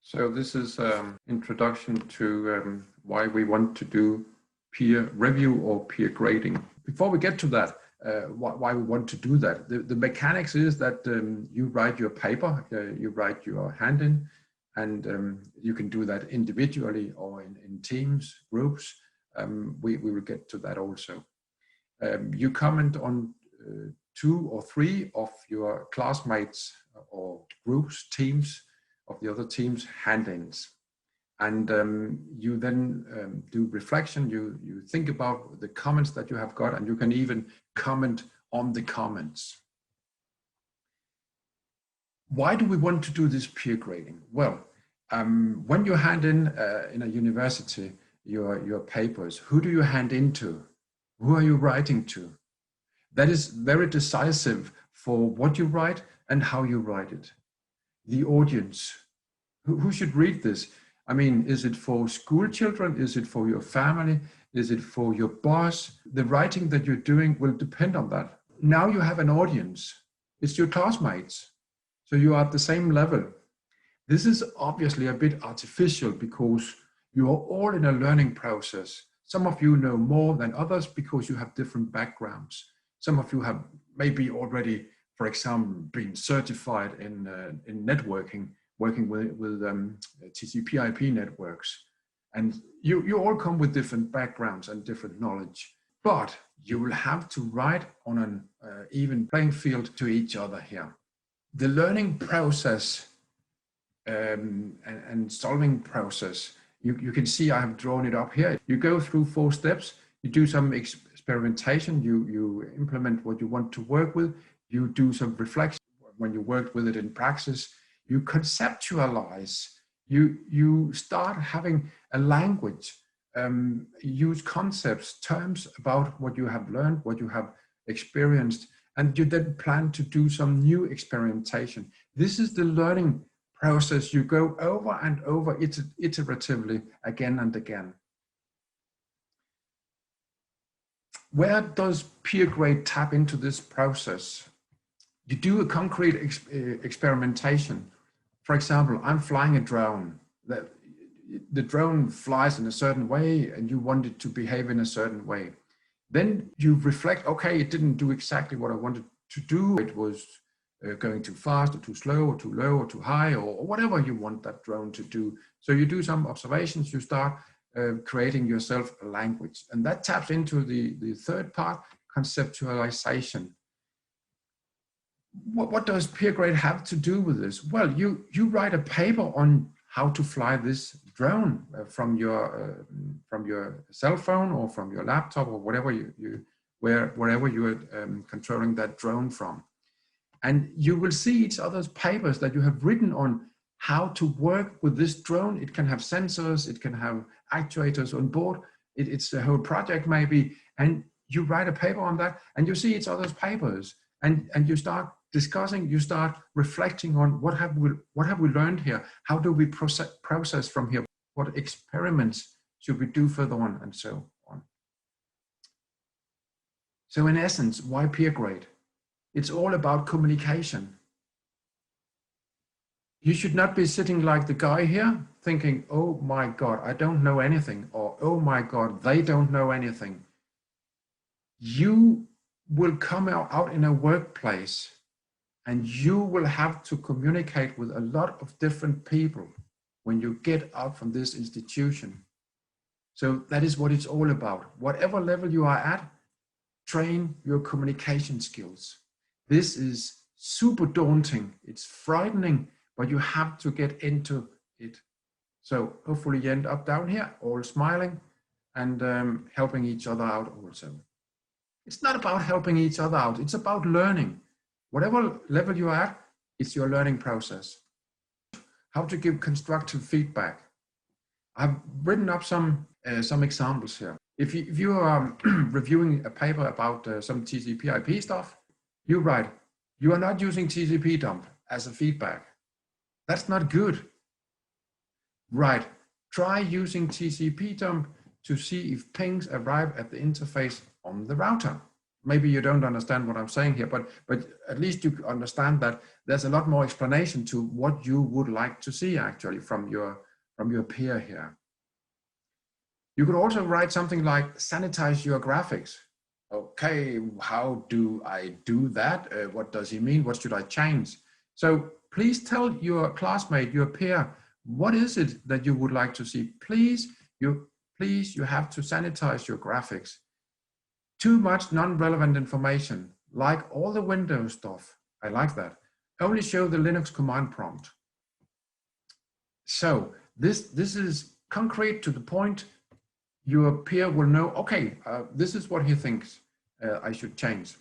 So this is introduction to why we want to do peer review or peer grading. Before we get to that, why we want to do that, the mechanics is that you write your paper, you write your hand in, and you can do that individually or in teams, groups. We will get to that also. You comment on 2 or 3 of your classmates or groups, teams, of the other team's hand-ins. And you then do reflection, you think about the comments that you have got, and you can even comment on the comments. Why do we want to do this peer grading? Well, when you hand in a university your papers, who do you hand into? Who are you writing to? That is very decisive for what you write and how you write it. The audience, who should read this? I mean, is it for school children? Is it for your family? Is it for your boss? The writing that you're doing will depend on that. Now you have an audience. It's your classmates. So you are at the same level. This is obviously a bit artificial because you are all in a learning process. Some of you know more than others because you have different backgrounds. Some of you have maybe already, for example, been certified in networking, working with TCP/IP networks. And you all come with different backgrounds and different knowledge, but you will have to write on an even playing field to each other here. The learning process and solving process, you can see I have drawn it up here. You go through 4 steps, you do some experimentation, you implement what you want to work with, you do some reflection when you worked with it in praxis, you conceptualize, you start having a language, use concepts, terms about what you have learned, what you have experienced, and you then plan to do some new experimentation. This is the learning process you go over and over iteratively again and again. Where does PeerGrade tap into this process? You do a concrete experimentation. For example, I'm flying a drone. The drone flies in a certain way and you want it to behave in a certain way. Then you reflect, okay, it didn't do exactly what I wanted to do. It was going too fast or too slow or too low or too high or whatever you want that drone to do. So you do some observations, you start creating yourself a language. And that taps into the third part, conceptualization. What does PeerGrade have to do with this? Well, you write a paper on how to fly this drone from your cell phone or from your laptop or whatever wherever you are controlling that drone from. And you will see each other's papers that you have written on how to work with this drone. It can have sensors, it can have actuators on board. It's a whole project maybe, and you write a paper on that and you see each other's papers and you start discussing, you start reflecting on what have we learned here? How do we process from here? What experiments should we do further on, and so on. So in essence, why PeerGrade? It's all about communication. You should not be sitting like the guy here thinking, oh my God, I don't know anything, or oh my God, they don't know anything. You will come out in a workplace and you will have to communicate with a lot of different people when you get out from this institution. So that is what it's all about. Whatever level you are at, train your communication skills. This is super daunting. It's frightening, but you have to get into it. So hopefully you end up down here, all smiling and helping each other out also. It's not about helping each other out. It's about learning. Whatever level you are at, it's your learning process. How to give constructive feedback. I've written up some examples here. If you are reviewing a paper about some TCP/IP stuff, you write, you are not using TCP dump as a feedback. That's not good. Right, try using TCP dump to see if pings arrive at the interface on the router. maybe you don't understand what I'm saying here, but at least you understand that there's a lot more explanation to what you would like to see actually from your peer here. You could also write something like sanitize your graphics. Okay, how do I do that? What does he mean? What should I change? So please tell your classmate, your peer, what is it that you would like to see? Please, you have to sanitize your graphics. Too much non-relevant information, like all the Windows stuff. I like that. Only show the Linux command prompt. So this is concrete to the point. Your peer will know, okay, this is what he thinks I should change.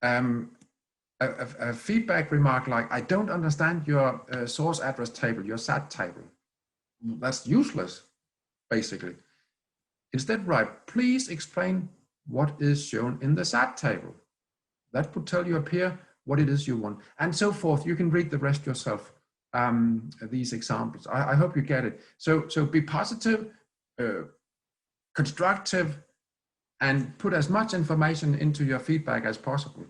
A feedback remark like, I don't understand your source address table, your SAT table. That's useless, basically. Instead, write, please explain what is shown in the SAT table. That would tell your peer what it is you want, and so forth. You can read the rest yourself, these examples. I hope you get it. So be positive, constructive, and put as much information into your feedback as possible.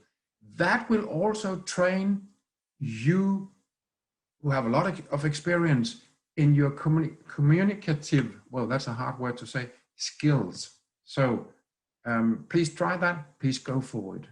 That will also train you, who have a lot of experience, in your communicative, well, that's a hard word to say, skills. So please try that. Please go forward.